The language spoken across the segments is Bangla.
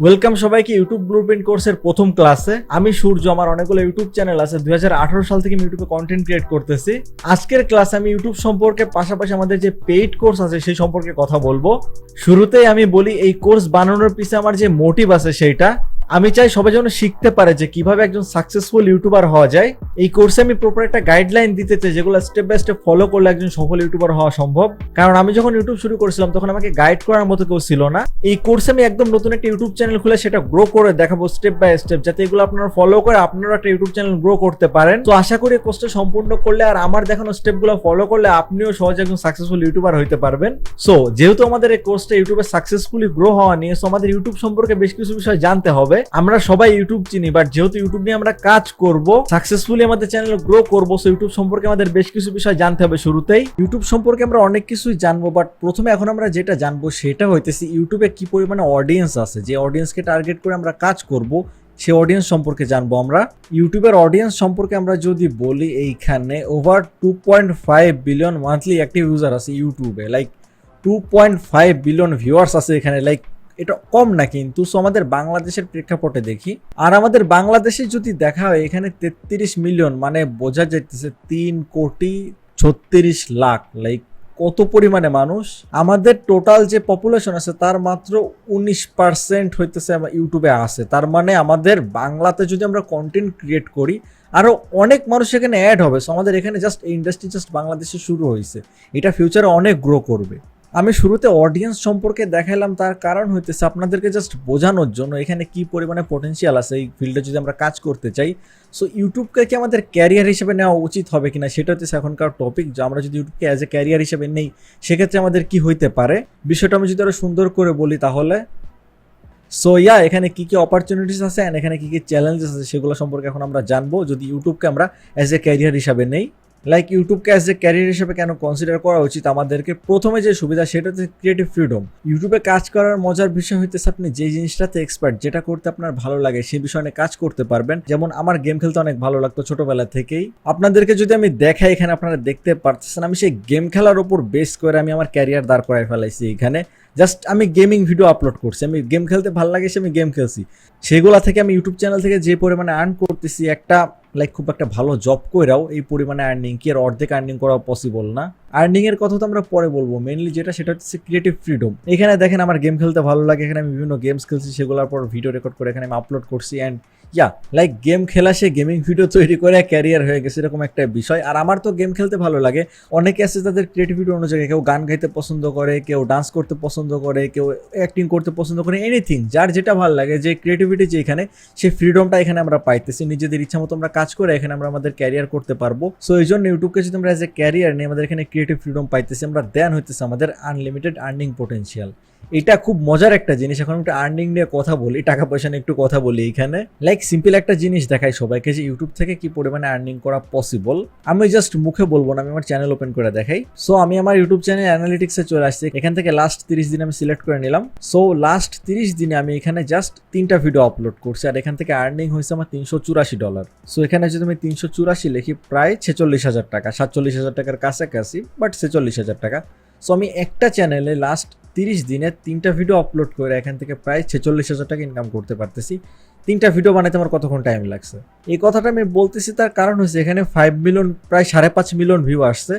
ওয়েলকাম সবাইকে ইউটিউব ব্লুপ্রিন্ট কোর্সের প্রথম ক্লাসে। আমি সূর্য, আমার অনেকগুলো ইউটিউব চ্যানেল আছে। 2018 সাল থেকে আমি ইউটিউবে কন্টেন্ট ক্রিয়েট করতেছি। আজকের ক্লাসে আমি ইউটিউব সম্পর্কে পাশাপাশি আমাদের যে পেইড কোর্স আছে সেই সম্পর্কে কথা বলবো। শুরুতেই আমি বলি, এই কোর্স বানানোর পিছনে আমার যে মোটিভ আছে সেইটা আমি চাই সবাই যেন শিখতে পারে যে কিভাবে একজন সাকসেসফুল ইউটিউবার হওয়া যায়। এই কোর্সে আমি প্রপার একটা গাইডলাইন দিতে চাই যেগুলো স্টেপ বাই স্টেপ ফলো করলে একজন সফল ইউটিউবার হওয়া সম্ভব। কারণ আমি যখন ইউটিউব শুরু করেছিলাম তখন আমাকে গাইড করার মতো কেউ ছিল না। এই কোর্সে আমি একদম নতুন একটা ইউটিউব চ্যানেল খুলে সেটা গ্রো করে দেখাবো স্টেপ বাই স্টেপ, যাতে এগুলো আপনারা ফলো করে আপনারা একটা ইউটিউব চ্যানেল গ্রো করতে পারেন। তো আশা করি কোর্সটা সম্পূর্ণ করলে আর আমার দেখানো স্টেপগুলো ফলো করলে আপনিও সহজে একজন সাকসেসফুল ইউটিউবার হইতে পারবেন। সো যেহেতু আমাদের এই কোর্সটা ইউটিউবে সাকসেসফুলি গ্রো হওয়া নিয়ে, সো আমাদের ইউটিউব সম্পর্কে বেশ কিছু বিষয় জানতে হবে। আমরা সবাই ইউটিউব চিনি, বাট যেহেতু ইউটিউব নিয়ে আমরা কাজ করব, সাকসেসফুলি আমাদের চ্যানেল গ্রো করবো, সো ইউটিউব সম্পর্কে আমাদের বেশ কিছু বিষয় জানতে হবে। শুরুতেই ইউটিউব সম্পর্কে আমরা অনেক কিছুই জানবো, বাট প্রথমে এখন আমরা যেটা জানবো সেটা হইতেছে ইউটিউবে কি পরিমাণে অডিয়েন্স আছে। যে অডিয়েন্সকে টার্গেট করে আমরা কাজ করব সেই অডিয়েন্স সম্পর্কে জানবো আমরা। ইউটিউবের অডিয়েন্স সম্পর্কে আমরা যদি বলি, এইখানে over 2.5 billion monthly active user আছে ইউটিউবে। লাইক 2.5 বিলিয়ন ভিউয়ার্স আছে এখানে। লাইক এটা কম না কিন্তু। সো আমাদের বাংলাদেশের প্রেক্ষাপটে দেখি, আর আমাদের বাংলাদেশে যদি দেখা হয় এখানে 33 মিলিয়ন, মানে বোঝা যাইতেছে 3,36,00,000। লাইক কত পরিমাণে মানুষ। আমাদের টোটাল যে পপুলেশন আছে তার মাত্র 19% হইতেছে ইউটিউবে আছে। তার মানে আমাদের বাংলাতে যদি আমরা কন্টেন্ট ক্রিয়েট করি আরো অনেক মানুষ এখানে অ্যাড হবে। সো আমাদের এখানে জাস্ট ইন্ডাস্ট্রি জাস্ট বাংলাদেশে শুরু হয়েছে, এটা ফিউচারে অনেক গ্রো করবে। আমি শুরুতে অডিয়েন্স সম্পর্কে দেখাইলাম, তার কারণ হইতেছে আপনাদেরকে জাস্ট বোঝানোর জন্য এখানে কি পরিমাণে পটেনশিয়াল আছে এই ফিল্ডে যদি আমরা কাজ করতে চাই। সো ইউটিউবকে কি আমাদের ক্যারিয়ার হিসেবে নেওয়া উচিত হবে কিনা সেটা হচ্ছে এখনকার টপিক। যে আমরা যদি ইউটিউবকে অ্যাজ এ ক্যারিয়ার হিসেবে নেই সেক্ষেত্রে আমাদের কি হইতে পারে, বিষয়টা আমি যদি আরো সুন্দর করে বলি তাহলে। সো এখানে কি কি অপরচুনিটিস আছে এন্ড এখানে কি কি চ্যালেঞ্জেস আছে সেগুলো সম্পর্কে এখন আমরা জানবো যদি ইউটিউবকে আমরা অ্যাজ এ ক্যারিয়ার হিসাবে নেই। লাইক ইউটিউবকে অ্যাজ এ ক্যারিয়ার হিসেবে কেন কনসিডার করা উচিত আমাদেরকে, প্রথমে যে সুবিধা সেটা হচ্ছে ক্রিয়েটিভ ফ্রিডম। ইউটিউবে কাজ করার মজার বিষয় হইতেছে আপনি যে জিনিসটাতে এক্সপার্ট, যেটা করতে আপনার ভালো লাগে সেই বিষয় নিয়ে কাজ করতে পারবেন। যেমন আমার গেম খেলতে অনেক ভালো লাগতো ছোটবেলা থেকেই। আপনাদেরকে যদি আমি দেখাই, এখানে আপনারা দেখতে পারতেছেন আমি সেই গেম খেলার উপর বেস করে আমি আমার ক্যারিয়ার দাঁড় করাই ফেলাইছি। এখানে জাস্ট আমি গেমিং ভিডিও আপলোড করছি, আমি গেম খেলতে ভালো লাগে আমি গেম খেলছি। সেগুলা থেকে আমি ইউটিউব চ্যানেল থেকে যে পরিমাণে আর্ন করতেছি, একটা লাইক খুব একটা ভালো জব কইরাও এই পরিমাণে আর্নিং কি আর অর্ধেক আর্নিং করা পসিবল না। আর্নিং এর কথা তো আমরা পরে বলবো, মেইনলি যেটা সেটা হচ্ছে ক্রিয়েটিভ ফ্রিডম। এখানে দেখেন আমার গেম খেলতে ভালো লাগে, এখানে আমি বিভিন্ন গেমস খেলছি, সেগুলোর পর ভিডিও রেকর্ড করে এখানে আমি আপলোড করছি। অ্যান্ড লাইক গেম খেলা সে গেমিং ভিডিও তৈরি করে ক্যারিয়ার হয়ে গেছে এরকম একটা বিষয়। আর আমার তো গেম খেলতে ভালো লাগে। অনেকে আছে তাদের ক্রিয়েটিভিটি অনুযায়ী, কেউ গান গাইতে পছন্দ করে, কেউ ডান্স করতে পছন্দ করে, কেউ অ্যাক্টিং করতে পছন্দ করে, এনিথিং যার যেটা ভালো লাগে, যে ক্রিয়েটিভিটি যে এখানে সেই ফ্রিডমটা এখানে আমরা পাইতেছি। নিজেদের ইচ্ছা মতো আমরা কাজ করে এখানে আমরা আমাদের ক্যারিয়ার করতে পারবো। সো এই জন্য ইউটিউবকে যদি আমরা অ্যাজ এ ক্যারিয়ার নিয়ে আমাদের এখানে ক্রিয়েটিভ ফ্রিডম পাইতেছি আমরা, দেন হইতেছে আমাদের আনলিমিটেড আর্নিং পোটেনশিয়াল। এটা খুব মজার একটা জিনিস। এখন একটু আর্নিং নিয়ে কথা বলি, টাকা পয়সা নিয়ে একটু কথা বলি। এখানে লাইক সিম্পল একটা জিনিস দেখাই সবাইকে যে ইউটিউব থেকে কি পরিমাণে আর্নিং করা পসিবল। আমি জাস্ট মুখে বলবো না, আমি আমার চ্যানেল ওপেন করে দেখাই। সো আমি আমার ইউটিউব চ্যানেল অ্যানালিটিক্সে চলে আসছি। এখান থেকে লাস্ট 30 দিন আমি সিলেক্ট করে নিলাম। সো লাস্ট 30 দিনে আমি এখানে জাস্ট 3টা ভিডিও আপলোড করছি, আর এখান থেকে আর্নিং হয়েছে আমার $384। সো এখানে যদি আমি 384 লিখি, প্রায় 46,000 টাকা, 47,000 টাকার কাছাকাছি, বাট 46,000 টাকা। সো আমি একটা চ্যানেলে লাস্ট 30 দিনে 3টা ভিডিও আপলোড করে এখান থেকে প্রায় 46,000 টাকা ইনকাম করতে পারতেছি। 3টা ভিডিও বানাতে আমার কতক্ষণ টাইম লাগছে এই কথাটা আমি বলতেছি, তার কারণ হচ্ছে এখানে 5 মিলিয়ন, প্রায় 5.5 মিলিয়ন ভিউ আসছে।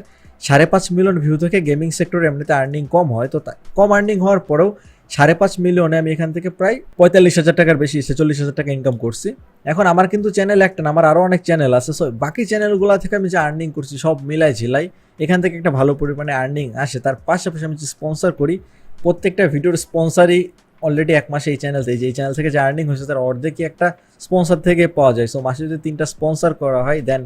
5.5 মিলিয়ন ভিউ থেকে গেমিং সেক্টরে এমনিতে আর্নিং কম হয়, তো কম আর্নিং হওয়ার পরেও 5.5 মিলিয়নে আমি এখান থেকে প্রায় 45,000 টাকার বেশি 46,000 টাকা ইনকাম করছি। এখন আমার কিন্তু চ্যানেল একটা না, আমার আরও অনেক চ্যানেল আছে। সো বাকি চ্যানেলগুলো থেকে আমি যে আর্নিং করছি সব মিলাই ঝিলাই এখান থেকে একটা ভালো পরিমাণে আর্নিং আসে। তার পাশাপাশি আমি যে স্পন্সর করি, প্রত্যেকটা ভিডিওর স্পন্সারই অলরেডি এক মাসে এই চ্যানেল থেকে, এই চ্যানেল থেকে যে আর্নিং হয়েছে তার অর্ধেকই একটা স্পন্সর থেকে পাওয়া যায়। সো মাসে যদি 3টা স্পন্সর করা হয়, দেন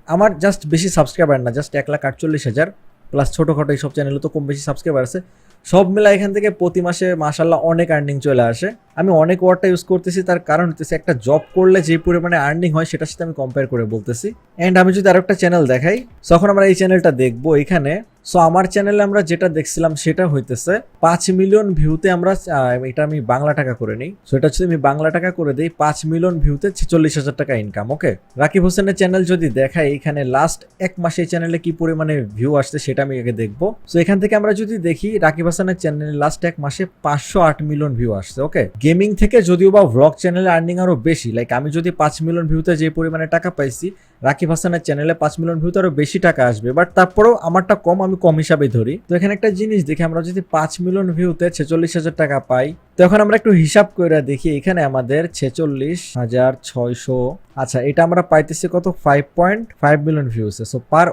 আমার জাস্ট বেশি সাবস্ক্রাইবার না, জাস্ট 1,48,000 প্লাস ছোটোখাটো এইসব চ্যানেলও তো কম বেশি সাবস্ক্রাইবার আছে। সব মিলা এখান থেকে প্রতি মাসে মাশাল্লাহ অনেক আর্নিং চলে আসে। আমি অনেক ওয়ার্ডটা ইউজ করতেছি, তার কারণ হচ্ছে একটা জব করলে যে পরিমাণে আর্নিং হয় সেটার সাথে আমি কম্পেয়ার করে বলতেছি। অ্যান্ড আমি যদি আরেকটা চ্যানেল দেখাই, তখন আমরা এই চ্যানেলটা দেখবো। এখানে সো আমার চ্যানেলে আমরা যেটা দেখছিলাম সেটা হইতেছে 5 মিলিয়ন ভিউতে আমরা এটা আমি বাংলা টাকা করে নিই। সো এটা যদি আমি বাংলা টাকা করে দিই 5 মিলিয়ন ভিউতে 46,000 টাকা ইনকাম। ওকে, রাকিব হোসেনের চ্যানেল যদি দেখাই এখানে লাস্ট এক মাসে এই চ্যানেলে কি পরিমাণে ভিউ আসছে সেটা আমি আগে দেখবো। সো এখান থেকে আমরা যদি দেখি রাকিব হাসানের চ্যানেলে লাস্ট এক মাসে 508 মিলিয়ন ভিউ আসছে। ওকে, গেমিং থেকে যদিও বা ভ্লগ চ্যানেলে আর্নিং আরো বেশি, লাইক আমি যদি 5 মিলিয়ন ভিউতে যে পরিমাণে টাকা পাইছি রাকিব হাসানের চ্যানেলে 5 মিলিয়ন ভিউতে আরো বেশি টাকা আসবে, বাট তারপরেও আমারটা কম, আমি কম হিসাবে ধরি। তো এখানে একটা জিনিস দেখি, আমরা যদি 5 মিলিয়ন ভিউতে 46,000 টাকা পাই, তো এখন আমরা একটু হিসাব করে দেখি এখানে আমাদের 46,600, আচ্ছা এটা আমরা পাইতেছি কত, 5.5 million views. So per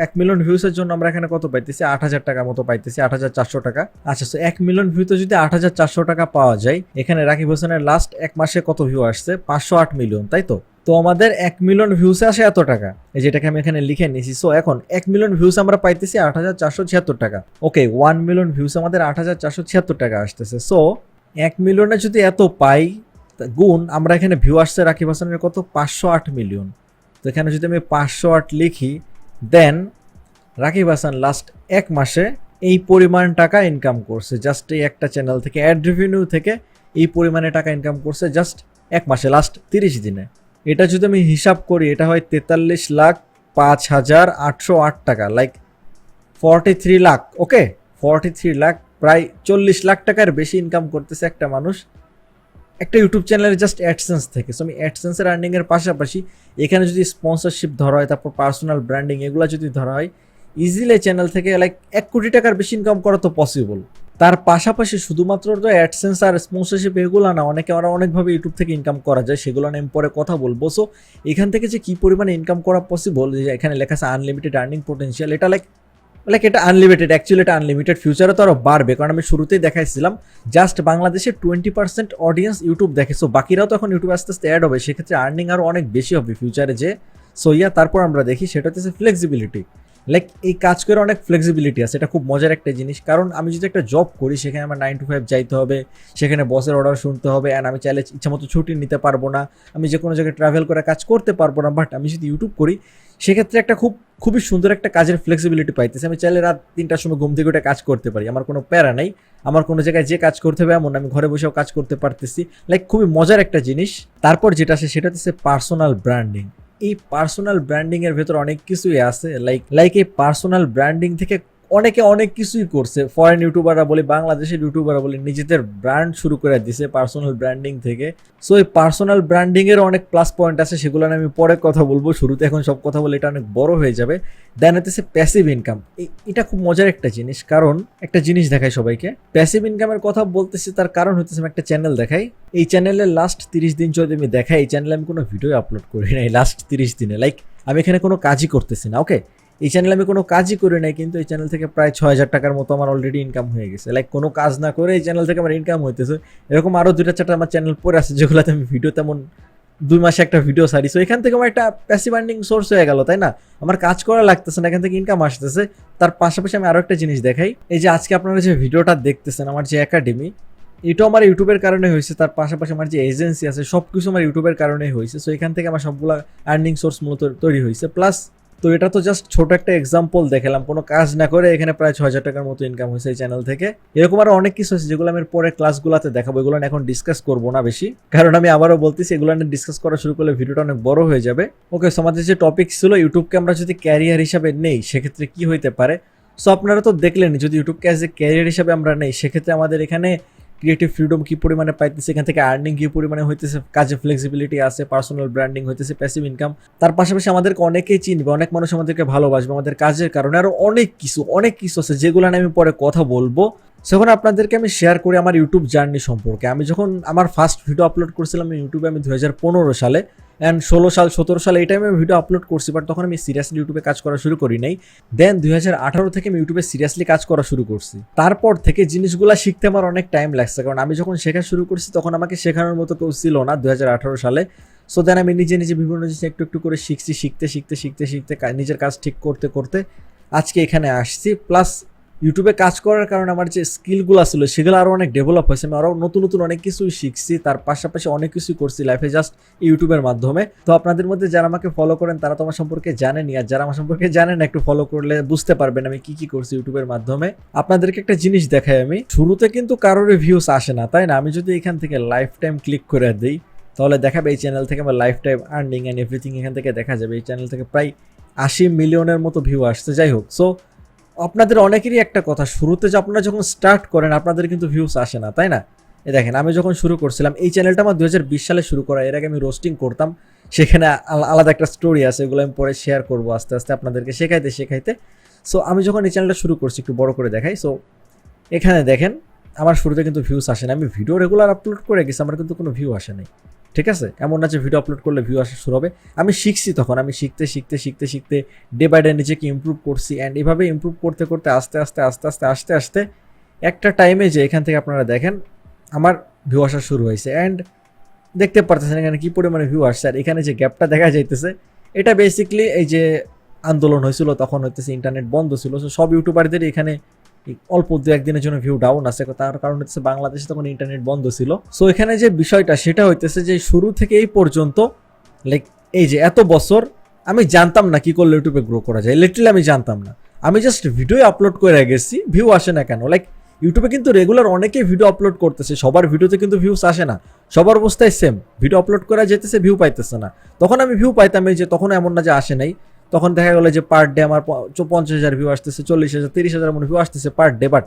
1 million ভিউসের জন্য আমরা এখানে কত পাইতেছি, 8,000 টাকা মতো পাইতেছি, 8,400 টাকা। আচ্ছা, সো 1 মিলিয়ন ভিউতে যদি 8,400 টাকা পাওয়া যায়, এখানে রাকিব হোসেনের লাস্ট এক মাসে কত ভিউ আসছে, 508 মিলিয়ন, তাই তো? তো আমাদের 1 মিলিয়ন ভিউসে আসে এত টাকা, এই যেটাকে আমি এখানে লিখে নিয়েছি। সো এখন 1 মিলিয়ন ভিউস আমরা পাইতেছি 8,476 টাকা। ওকে, 1 মিলিয়ন ভিউস আমাদের 8,476 টাকা আসতেছে। সো 1 মিলিয়নে যদি এত পাই গুণ, আমরা এখানে ভিউ আসছে রাকিব হাসানের কত, 508 মিলিয়ন। তো এখানে যদি আমি 508 লিখি, দেন রাকিব হাসান লাস্ট এক মাসে এই পরিমাণ টাকা ইনকাম করছে জাস্ট এই একটা চ্যানেল থেকে, অ্যাড রেভিনিউ থেকে এই পরিমাণে টাকা ইনকাম করছে জাস্ট এক মাসে, লাস্ট 30 দিনে। এটা যদি আমি হিসাব করি এটা হয় 43,05,808 টাকা, লাইক 43 লাখ। ওকে, 43 লাখ, প্রায় 40 লাখ টাকার বেশি ইনকাম করতেছে একটা মানুষ একটা ইউটিউব চ্যানেলের জাস্ট অ্যাডসেন্স থেকে। সো আমি অ্যাডসেন্সের আর্নিংয়ের পাশাপাশি এখানে যদি স্পন্সরশিপ ধরা হয়, তারপর পার্সোনাল ব্র্যান্ডিং এগুলো যদি ধরা হয়, ইজিলি চ্যানেল থেকে লাইক 1 কোটি টাকার বেশি ইনকাম করা তো পসিবল। তার পাশাপাশি শুধুমাত্র তো অ্যাডসেন্স আর স্পন্সরশিপ এগুলো না, অনেকে আমরা অনেকভাবে ইউটিউব থেকে ইনকাম করা যায়, সেগুলো নিয়ে আমি পরে কথা বলবো। সো এখান থেকে যে কী পরিমাণে ইনকাম করা পসিবল, যে এখানে লেখা আছে আনলিমিটেড আর্নিং পোটেনশিয়াল, এটা লাইক এটা আনলিমিটেড, অ্যাকচুয়ালি এটা আনলিমিটেড, ফিউচারে তো আরও বাড়বে, কারণ আমি শুরুতেই দেখাইছিলাম জাস্ট বাংলাদেশে 20% অডিয়েন্স ইউটিউব দেখে। সো বাকিরাও তো এখন ইউটিউব আস্তে আস্তে অ্যাড হবে, সেক্ষেত্রে আর্নিং আরও অনেক বেশি হবে ফিউচারে যে। সো তারপর আমরা দেখি সেটা হচ্ছে ফ্লেক্সিবিলিটি, লাইক এই কাজ করে অনেক ফ্লেক্সিবিলিটি আছে, এটা খুব মজার একটা জিনিস। কারণ আমি যদি একটা জব করি সেখানে আমার 9 to 5 যাইতে হবে, সেখানে বসের অর্ডার শুনতে হবে, অ্যান্ড আমি চাইলে ইচ্ছা মতো ছুটি নিতে পারবো না, আমি যে কোনো জায়গায় ট্রাভেল করে কাজ করতে পারবো না। বাট আমি যদি ইউটিউব করি সেক্ষেত্রে একটা খুবই সুন্দর একটা কাজের ফ্লেক্সিবিলিটি পাইতেছি। আমি চাইলে রাত 3টার সময় ঘুম থেকে উঠে কাজ করতে পারি, আমার কোনো প্যারা নেই, আমার কোনো জায়গায় যে কাজ করতে হবে এমন, আমি ঘরে বসেও কাজ করতে পারতেছি, লাইক খুবই মজার একটা জিনিস। তারপর যেটা আছে সেটা হচ্ছে পার্সোনাল ব্র্যান্ডিং। এই পার্সোনাল ব্র্যান্ডিং এর ভেতর অনেক কিছুই আছে, লাইক এই পার্সোনাল ব্র্যান্ডিং থেকে অনেকে অনেক কিছুই করছে। ফরেন ইউটিউবাররা বলি, বাংলাদেশের ইউটিউবাররা বলি, নিজেদের ব্র্যান্ড শুরু করে দিছে পার্সোনাল ব্র্যান্ডিং থেকে। সো এই পার্সোনাল ব্র্যান্ডিং এর অনেক প্লাস পয়েন্ট আছে, সেগুলো আমি পরে কথা বলবো, শুরুতে এখন সব কথা বলে এটা অনেক বড় হয়ে যাবে। দেন হচ্ছে প্যাসিভ ইনকাম, এটা খুব মজার একটা জিনিস। কারণ একটা জিনিস দেখাই সবাইকে, প্যাসিভ ইনকামের কথা বলতেছি তার কারণ হচ্ছে আমি একটা চ্যানেল দেখাই, এই চ্যানেলের লাস্ট 30 দিন যদি আমি দেখাই, এই চ্যানেলে আমি কোনো ভিডিও আপলোড করি নাই লাস্ট 30 দিনে, লাইক আমি এখানে কোনো কাজই করতেছি না। ওকে, এই চ্যানেলে আমি কোনো কাজই করি নাই, কিন্তু এই চ্যানেল থেকে প্রায় 6,000 টাকার মতো আমার অলরেডি ইনকাম হয়ে গেছে, লাইক কোনো কাজ না করে এই চ্যানেল থেকে আমার ইনকাম হইতেছে। এরকম আরও 2-4টা আমার চ্যানেল পরে আছে যেগুলোতে আমি ভিডিও তেমন 2 মাসে একটা ভিডিও সারি। সো এখান থেকে আমার একটা প্যাসিভ আর্নিং সোর্স হয়ে গেল, তাই না? আমার কাজ করা লাগতেছে না, এখান থেকে ইনকাম আসতেছে। তার পাশাপাশি আমি আরও একটা জিনিস দেখাই, এই যে আজকে আপনারা যে ভিডিওটা দেখতেছেন, আমার যে একাডেমি, এটাও আমার ইউটিউবের কারণে হয়েছে। তার পাশাপাশি আমার যে এজেন্সি আছে সব কিছু আমার ইউটিউবের কারণেই হয়েছে। সো এখান থেকে আমার সবগুলো আর্নিং সোর্স মূলত তৈরি হয়েছে। প্লাস তো এটা তো জাস্ট ছোট একটা এক্সাম্পল দেখালাম, কোনো কাজ না করে এখানে প্রায় 6,000 টাকার মতো ইনকাম হয়েছে এই চ্যানেল থেকে। এরকম আরও অনেক কিছু আছে যেগুলো আমি পরে ক্লাসগুলোতে দেখাবো, এগুলো এখন ডিসকাস করবো না বেশি, কারণ আমি আবারও বলতেছি এগুলো নিয়ে ডিসকাস করা শুরু করলে ভিডিওটা অনেক বড় হয়ে যাবে। ওকে, সো আমাদের যে টপিক ছিল ইউটিউবকে আমরা যদি ক্যারিয়ার হিসাবে নেই সেক্ষেত্রে কি হইতে পারে। সো আপনারা তো দেখলেন, যদি ইউটিউবকে অ্যাজ এ ক্যারিয়ার হিসাবে আমরা নেই সেক্ষেত্রে আমাদের এখানে ক্রিয়েটিভ ফ্রিডম কী পরিমাণে পাইতেছে, এখান থেকে আর্নিং কী পরিমাণে হইতেছে, কাজে ফ্লেক্সিবিলিটি আছে, পার্সোনাল ব্র্যান্ডিং হইতেছে, প্যাসিভ ইনকাম। তার পাশাপাশি আমাদেরকে অনেকেই চিনবে, অনেক মানুষ আমাদেরকে ভালোবাসবে আমাদের কাজের কারণে। আরও অনেক কিছু আছে যেগুলো আমি পরে কথা বলবো। সেখানে আপনাদেরকে আমি শেয়ার করি আমার ইউটিউব জার্নি সম্পর্কে। আমি যখন আমার ফার্স্ট ভিডিও আপলোড করছিলাম ইউটিউবে, আমি 2015 সালে, অ্যান্ড 16 সাল 17 সালে এই টাইমে আমি ভিডিও আপলোড করছি, বাট তখন আমি সিরিয়াসলি ইউটিউবে কাজ করা শুরু করি নাই। দেন 2018 থেকে আমি ইউটিউবে সিরিয়াসলি কাজ করা শুরু করছি। তারপর থেকে জিনিসগুলো শিখতে আমার অনেক টাইম লাগছে, কারণ আমি যখন শেখা শুরু করছি তখন আমাকে শেখানোর মতো কেউ ছিল না 2018 সালে। সো দেন আমি নিজে বিভিন্ন জিনিস একটু করে শিখছি, শিখতে নিজের কাজ ঠিক করতে আজকে এখানে আসছি। প্লাস ইউটিউবে কাজ করার কারণে আমার যে স্কিলগুলো ছিল সেগুলো আরও অনেক ডেভেলপ হয়েছে, আমি আরও নতুন নতুন অনেক কিছুই শিখছি, তার পাশাপাশি অনেক কিছুই করছি লাইফে জাস্ট ইউটিউবের মাধ্যমে। তো আপনাদের মধ্যে যারা আমাকে ফলো করেন তারা তো আমার সম্পর্কে জানেনই, আর যারা আমার সম্পর্কে জানেন না একটু ফলো করলে বুঝতে পারবেন আমি কি কি করছি ইউটিউবের মাধ্যমে। আপনাদেরকে একটা জিনিস দেখাই, আমি শুরুতে কিন্তু কারোর ভিউস আসে না, তাই না? আমি যদি এখান থেকে লাইফ টাইম ক্লিক করে দিই তাহলে দেখাবে এই চ্যানেল থেকে আমার life time earning and everything এখান থেকে দেখা যাবে। এই চ্যানেল থেকে প্রায় 80 মিলিয়নের মতো ভিউ আসছে। যাই হোক, সো আপনাদের অনেকেরই একটা কথা, শুরুতে যে আপনারা যখন স্টার্ট করেন আপনাদের কিন্তু ভিউস আসে না, তাই না? এই দেখেন, আমি যখন শুরু করছিলাম এই চ্যানেলটা আমার 2020 সালে শুরু করা, এর আগে আমি রোস্টিং করতাম, সেখানে আলাদা একটা স্টোরি আছে, এগুলো আমি পরে শেয়ার করবো আস্তে আস্তে আপনাদেরকে শেখাইতে শেখাইতে। সো আমি যখন এই চ্যানেলটা শুরু করছি, একটু বড় করে দেখাই। সো এখানে দেখেন আমার শুরুতে কিন্তু ভিউস আসে না, আমি ভিডিও রেগুলার আপলোড করে গেছি, আমার কিন্তু কোনো ভিউ আসে নাই, ঠিক আছে? এমন না যে ভিডিও আপলোড করলে ভিউ আসা শুরু হবে। আমি শিখছি তখন, আমি শিখতে শিখতে শিখতে শিখতে ডে বাই ডে নিজেকে ইমপ্রুভ করছি, অ্যান্ড এভাবে ইমপ্রুভ করতে করতে আস্তে আস্তে আস্তে আস্তে আস্তে আস্তে একটা টাইমে যে এখান থেকে আপনারা দেখেন আমার ভিউ আসা শুরু হয়েছে, অ্যান্ড দেখতে পারতেছেন এখানে কী পরিমাণে ভিউ আসছে। আর এখানে যে গ্যাপটা দেখা যাইতেছে এটা বেসিকলি এই যে আন্দোলন হয়েছিল তখন হইতেছে, ইন্টারনেট বন্ধ ছিল, সো সব ইউটিউবারদের এখানে অল্প দু একদিনের জন্য ভিউ ডাউন আছে, তার কারণ হচ্ছে বাংলাদেশে তখন ইন্টারনেট বন্ধ ছিল। সো এখানে যে বিষয়টা সেটা হইতেছে যে শুরু থেকে এই পর্যন্ত লাইক এই যে এত বছর আমি জানতাম না কি করলে ইউটিউবে গ্রো করা যায়, লিটারালি আমি জানতাম না। আমি জাস্ট ভিডিও আপলোড করে গেছি, ভিউ আসে না কেন? লাইক ইউটিউবে কিন্তু রেগুলার অনেকেই ভিডিও আপলোড করতেছে, সবার ভিডিওতে কিন্তু ভিউস আসে না, সবার অবস্থায় সেম, ভিডিও আপলোড করা যেতেছে ভিউ পাইতেছে না। তখন আমি ভিউ পাইতাম, এই যে তখন এমন না যে আসে নাই, তখন দেখা গেলো যে পার ডে আমার 50,000 ভিউ আসতেছে, 40,000 30,000 মনে ভিউ আসতেছে পার ডে, বাট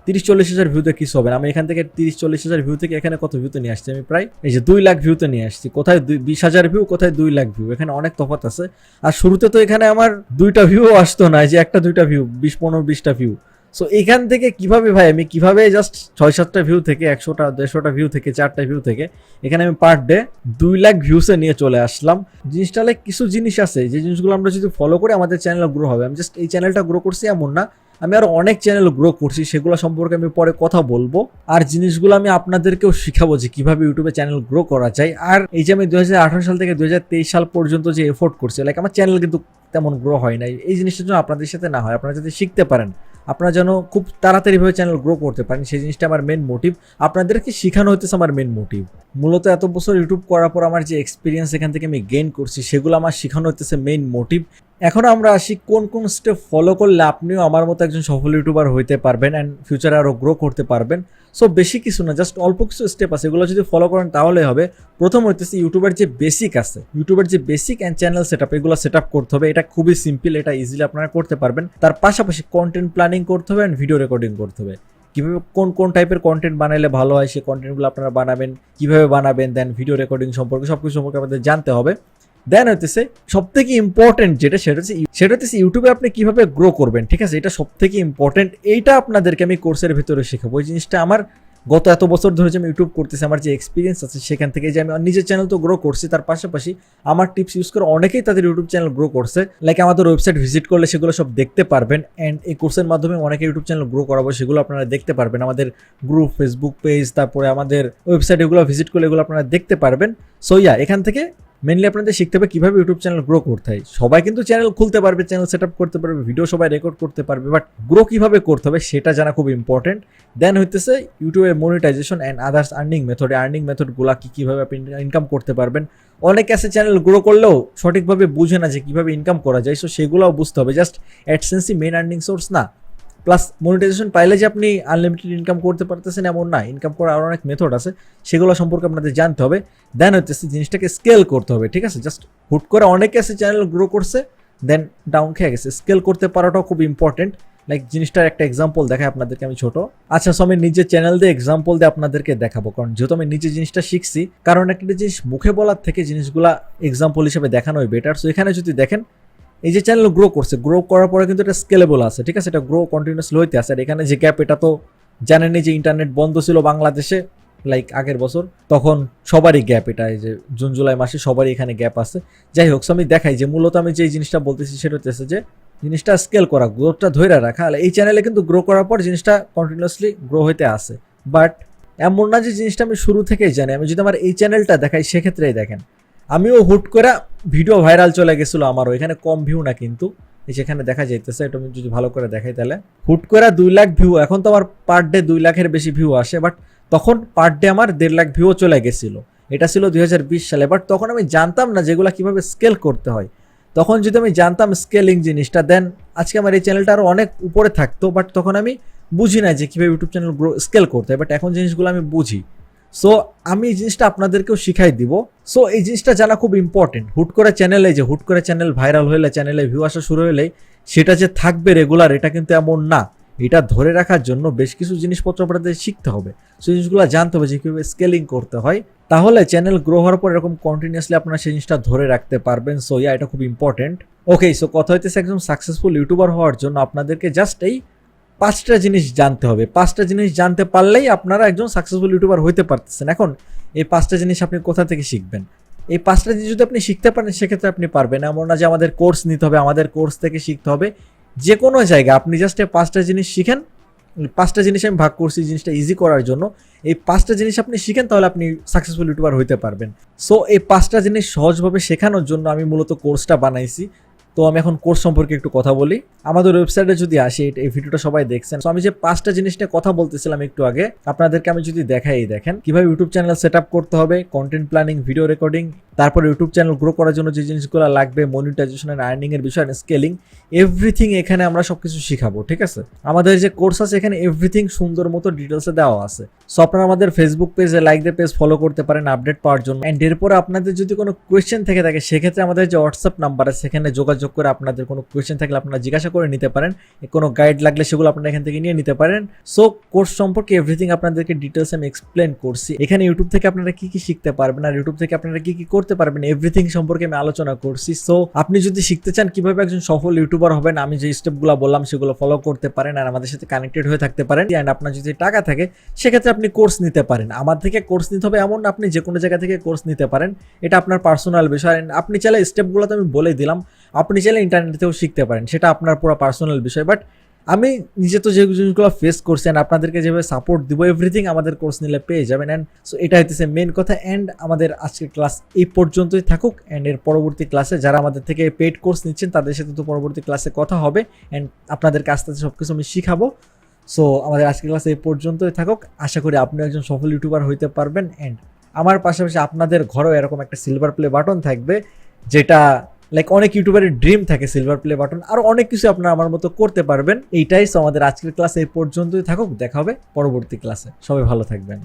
30-40,000 ভিউতে কিছু হবে না। আমি এখান থেকে 30-40,000 ভিউ থেকে এখানে কত ভিউতে নিয়ে আসছি? আমি প্রায় এই যে 2 লাখ ভিউতে নিয়ে আসছি। কোথায় 20,000 ভিউ, কোথায় 2 লাখ ভিউ, এখানে অনেক তফাৎ আছে। আর শুরুতে তো এখানে আমার 2টা ভিউ আসতো না, যে 1-2টা ভিউ, 20-15-20টা ভিউ। সো এখান থেকে কিভাবে ভাই আমি কিভাবে জাস্ট 6-7টা ভিউ থেকে 100টা 150টা ভিউ থেকে 4টা ভিউ থেকে এখানে আমি পার ডে 2 লাখ ভিউসে নিয়ে চলে আসলাম। জিনিসটা লাইক কিছু জিনিস আছে যে জিনিসগুলো আমরা যদি ফলো করি আমাদের চ্যানেল গ্রো হবে। আমি জাস্ট এই চ্যানেলটা গ্রো করছি এমন না, আমি আরো অনেক চ্যানেল গ্রো করছি, সেগুলো সম্পর্কে আমি পরে কথা বলবো। আর জিনিসগুলো আমি আপনাদেরকেও শিখাবো যে কিভাবে ইউটিউবে চ্যানেল গ্রো করা যায়। আর এই যে আমি 2018 সাল থেকে 2023 সাল পর্যন্ত যে এফোর্ট করছি, লাইক আমার চ্যানেল কিন্তু তেমন গ্রো হয় নাই। এই জিনিসটা যেন আপনাদের সাথে না হয়, আপনারা যদি শিখতে পারেন, আপনারা যেন খুব তাড়াতাড়িভাবে চ্যানেল গ্রো করতে পারেন, সেই জিনিসটা আমার মেন মোটিভ। আপনাদেরকে শেখানো হইতেছে আমার মেন মোটিভ। মূলত এত বছর ইউটিউব করার পর আমার যে এক্সপিরিয়েন্স এখান থেকে আমি গেইন করছি সেগুলো আমার শেখানো হইতেছে মেইন মোটিভ। এখন আমরা আসি কোন কোন স্টেপ ফলো করলে আপনিও আমার মতো একজন সফল ইউটিউবার হইতে পারবেন অ্যান্ড ফিউচারে আরও গ্রো করতে পারবেন। সো বেশি কিছু না, জাস্ট অল্প কিছু স্টেপ আছে, এগুলো যদি ফলো করেন তাহলে হবে। প্রথম হইতেছে ইউটিউবের যে বেসিক আছে, ইউটিউবের যে basic and channel set up, এগুলো সেট আপ করতে হবে। এটা খুবই সিম্পল, এটা ইজিলি আপনারা করতে পারবেন। তার পাশাপাশি কন্টেন্ট প্ল্যানিং করতে হবে অ্যান্ড ভিডিও রেকর্ডিং করতে হবে। কীভাবে কোন কোন টাইপের কন্টেন্ট বানাইলে ভালো হয় সেই কন্টেন্টগুলো আপনারা বানাবেন, কীভাবে বানাবেন, দেন ভিডিও রেকর্ডিং সম্পর্কে সব কিছু সম্পর্কে আমাদের জানতে হবে। দেন হইতেছে সব থেকে ইম্পর্টেন্ট যেটা, সেটা হচ্ছে ইউটিউবে আপনি কিভাবে গ্রো করবেন, ঠিক আছে? এটা সব থেকে ইম্পর্টেন্ট, এইটা আপনাদেরকে আমি কোর্সের ভিতরে শেখাবো। ওই জিনিসটা আমার গত এত বছর ধরে যে আমি ইউটিউব করতেছি, আমার যে এক্সপিরিয়েন্স আছে সেখান থেকে যে আমি নিজের চ্যানেল তো গ্রো করছি, তার পাশাপাশি আমার টিপস ইউজ করে অনেকেই তাদের ইউটিউব চ্যানেল গ্রো করছে। লাইক আমাদের ওয়েবসাইট ভিজিট করলে সেগুলো সব দেখতে পারবেন, অ্যান্ড এই কোর্সের মাধ্যমে অনেকে ইউটিউব চ্যানেল গ্রো করাবো, সেগুলো আপনারা দেখতে পারবেন। আমাদের গ্রুপ, ফেসবুক পেজ, তারপরে আমাদের ওয়েবসাইট, এগুলো ভিজিট করলে এগুলো আপনারা দেখতে পারবেন। সো এখান থেকে মেনলি আপনাদের শিখতে হবে কীভাবে ইউটিউব চ্যানেল গ্রো করতে হয়। সবাই কিন্তু চ্যানেল খুলতে পারবে, চ্যানেল সেট আপ করতে পারবে, ভিডিও সবাই রেকর্ড করতে পারবে, বাট গ্রো কীভাবে করতে হবে সেটা জানা খুব ইম্পর্টেন্ট। দেন হইতেছে ইউটিউবের মনিটাইজেশন অ্যান্ড আদার্স আর্নিং মেথডগুলো কীভাবে আপনি ইনকাম করতে পারবেন। অনেক আছে চ্যানেল গ্রো করলেও সঠিকভাবে বুঝে না যে কীভাবে ইনকাম করা যায়, সো সেগুলোও বুঝতে হবে। জাস্ট অ্যাডসেন্সই মেন আর্নিং সোর্স না, প্লাস মনিটাইজেশন পাইলে যে আপনি আনলিমিটেড ইনকাম করতে পারতেছেন এমন না, ইনকাম করার আরও অনেক মেথড আছে, সেগুলো সম্পর্কে আপনাদের জানতে হবে। দেন হচ্ছে জিনিসটাকে স্কেল করতে হবে, ঠিক আছে? জাস্ট হুট করে অনেকে আছে চ্যানেল গ্রো করছে দেন ডাউন খেয়ে গেছে, স্কেল করতে পারাটাও খুব ইম্পর্টেন্ট। লাইক জিনিসটার একটা এক্সাম্পল দেখাই আপনাদেরকে আমি ছোট। আচ্ছা, সো আমি নিজের চ্যানেল দিয়ে এক্সাম্পল দিয়ে আপনাদেরকে দেখাবো, কারণ যেহেতু আমি নিজে জিনিসটা শিখছি, কারণ একটা জিনিস মুখে বলার থেকে জিনিসগুলা এক্সাম্পল হিসেবে দেখানোই বেটার। সো এখানে যদি দেখেন এই যে চ্যানেল গ্রো করছে, গ্রো করার পরে কিন্তু এটা স্কেলেবল আছে, ঠিক আছে? এটা গ্রো কন্টিনিউয়াসলি হইতে আছে। আর এখানে যে গ্যাপ, এটা তো জানেনই যে ইন্টারনেট বন্ধ ছিল বাংলাদেশে লাইক আগের বছর, তখন সবারই গ্যাপ, এটা এই যে জুন জুলাই মাসে সবারই এখানে গ্যাপ আছে। যাই হোক, আমি দেখাই যে মূলত আমি যে জিনিসটা বলতেছি সেটা হচ্ছে যে জিনিসটা স্কেল করা, গ্রোথটা ধরে রাখা। এই চ্যানেলে কিন্তু গ্রো করার পর জিনিসটা কন্টিনিউয়াসলি গ্রো হইতে আসে, বাট এমন না যে জিনিসটা আমি শুরু থেকেই জানি। আমি যদি আমার এই চ্যানেলটা দেখাই সেক্ষেত্রেই দেখেন আমিও হুট করে ভিডিও ভাইরাল চলে গেছিলো আমারও, এখানে কম ভিউ না কিন্তু এই যেখানে দেখা যাইতেছে, এটা আমি যদি ভালো করে দেখাই তাহলে হুট করে 2 লাখ ভিউ। এখন তো আমার পার ডে 2 লাখের বেশি ভিউ আসে, বাট তখন পার ডে আমার 1.5 লাখ ভিউ চলে গেছিল। এটা ছিল 2020 সালে, বাট তখন আমি জানতাম না যেগুলো কিভাবে স্কেল করতে হয়। তখন যদি আমি জানতাম স্কেলিং জিনিসটা, দেন আজকে আমার এই চ্যানেলটা আরও অনেক উপরে থাকতো। বাট তখন আমি বুঝি না যে কীভাবে ইউটিউব চ্যানেল স্কেল করতে হয়, বাট এখন জিনিসগুলো আমি বুঝি। সো আমি এই জিনিসটা আপনাদেরকেও শিখাই দিব। সো এই জিনিসটা জানা খুব ইম্পর্টেন্ট। হুট করে চ্যানেল ভাইরাল হলে, চ্যানেলে ভিউ আসা শুরু হলে সেটা যে থাকবে রেগুলার, এটা কিন্তু এমন না। এটা ধরে রাখার জন্য বেশ কিছু জিনিসপত্র আপনাদের শিখতে হবে। সো জিনিসগুলো জানতে হবে যে কীভাবে স্কেলিং করতে হয়, তাহলে চ্যানেল গ্রো হওয়ার পর এরকম কন্টিনিউয়াসলি আপনারা সেই জিনিসটা ধরে রাখতে পারবেন। সো এটা খুব ইম্পর্টেন্ট। ওকে, সো কথা হইতেছে একজন সাকসেসফুল ইউটিউবার হওয়ার জন্য আপনাদেরকে জাস্ট এই 5টা জিনিস জানতে হবে। 5টা জিনিস জানতে পারলেই আপনারা একজন সাকসেসফুল ইউটিউবার হইতে পারতেছেন। এখন এই 5টা জিনিস আপনি কোথা থেকে শিখবেন? এই 5টা জিনিস যদি আপনি শিখতে পারেন সেক্ষেত্রে আপনি পারবেন। এমন না যে আমাদের কোর্স নিতে হবে, আমাদের কোর্স থেকে শিখতে হবে। যে কোনো জায়গায় আপনি জাস্ট এই 5টা জিনিস শিখেন। 5টা জিনিস আমি ভাগ করছি জিনিসটা ইজি করার জন্য। এই 5টা জিনিস আপনি শিখেন, তাহলে আপনি সাকসেসফুল ইউটিউবার হইতে পারবেন। সো এই 5টা জিনিস সহজভাবে শেখানোর জন্য আমি মূলত কোর্সটা বানাইছি। তো আমি এখন কোর্স সম্পর্কে একটু কথা বলি। আমাদের ওয়েবসাইটে যদি আসি, এই ভিডিওটা সবাই দেখছেন। তো আমি যে 5টা জিনিস নিয়ে কথা বলতেছিলাম একটু আগে, আপনাদেরকে আমি যদি দেখাই, দেখেন কিভাবে ইউটিউব চ্যানেল সেট আপ করতে হবে, কন্টেন্ট প্ল্যানিং, ভিডিও রেকর্ডিং, তারপর ইউটিউব চ্যানেল গ্রো করার জন্য যে জিনিসগুলো লাগবে, মনিটাইজেশন এন্ড আর্নিং এর বিষয়, স্কেলিং, এভরিথিং এখানে আমরা সবকিছু শিখাবো। ঠিক আছে, আমাদের যে কোর্স আছে এখানে এভরিথিং সুন্দর মতো ডিটেলসে দেওয়া আছে। সো আপনারা আমাদের ফেসবুক পেজে লাইক দিয়ে পেজ ফলো করতে পারেন আপডেট পাওয়ার জন্য। এন্ড এরপরে আপনাদের যদি কোনো কোয়েশ্চেন থেকে থাকে, সেক্ষেত্রে আমাদের যে হোয়াটসঅ্যাপ নাম্বার আছে সেখানে যোগাযোগ করে আপনাদের কোনো কোয়েশ্চেন থাকলে আপনারা জিজ্ঞাসা করে নিতে পারেন। কোনো গাইড লাগলে সেগুলো আপনারা এখান থেকে নিয়ে নিতে পারেন। সো কোর্স সম্পর্কে এভরিথিং আপনাদেরকে ডিটেলস আমি এক্সপ্লেন করছি। এখানে ইউটিউব থেকে আপনারা কি কি শিখতে পারবেন আর ইউটিউব থেকে আপনারা কি কি করতে পারবেন, এভরিথিং সম্পর্কে আমি আলোচনা করছি। সো আপনি যদি শিখতে চান কিভাবে একজন সফল ইউটিউবার হবেন, আমি যে স্টেপগুলো বললাম সেগুলো ফলো করতে পারেন আর আমাদের সাথে কানেক্টেড হয়ে থাকতে পারেন। অ্যান্ড আপনার যদি টাকা থাকে সেক্ষেত্রে আপনি কোর্স নিতে পারেন। আমার থেকে কোর্স নিতে হবে এমন না, আপনি যে কোনো জায়গা থেকে কোর্স নিতে পারেন। এটা আপনার পার্সোনাল বিষয়। আপনি চাইলে স্টেপগুলো তো আমি বলে দিলাম, আপনি চাইলে ইন্টারনেটেও শিখতে পারেন, সেটা আপনার পুরো পার্সোনাল বিষয়। বাট আমি নিজে তো যে জিনিসগুলো ফেস করছি অ্যান্ড আপনাদেরকে যেভাবে সাপোর্ট দিব, এভরিথিং আমাদের কোর্স নিলে পেয়ে যাবেন। অ্যান্ড সো এটা হইতেছে মেন কথা। অ্যান্ড আমাদের আজকের ক্লাস এই পর্যন্তই থাকুক। অ্যান্ড এর পরবর্তী ক্লাসে যারা আমাদের থেকে পেইড কোর্স নিচ্ছেন তাদের সাথে তো পরবর্তী ক্লাসে কথা হবে অ্যান্ড আপনাদেরকে আস্তে আস্তে সব কিছু আমি শিখাবো। সো আমাদের আজকের ক্লাস এই পর্যন্তই থাকুক। আশা করি আপনি একজন সফল ইউটিউবার হইতে পারবেন। অ্যান্ড আমার পাশাপাশি আপনাদের ঘরেও এরকম একটা সিলভার প্লে বাটন থাকবে, যেটা লাইক অনেক ইউটিউবারের ড্রিম থাকে, সিলভার প্লে বাটন। আরো অনেক কিছু আপনারা আমার মতো করতে পারবেন। এইটাই আমাদের আজকের ক্লাস এই পর্যন্তই থাকুক। দেখা হবে পরবর্তী ক্লাসে। সবাই ভালো থাকবেন।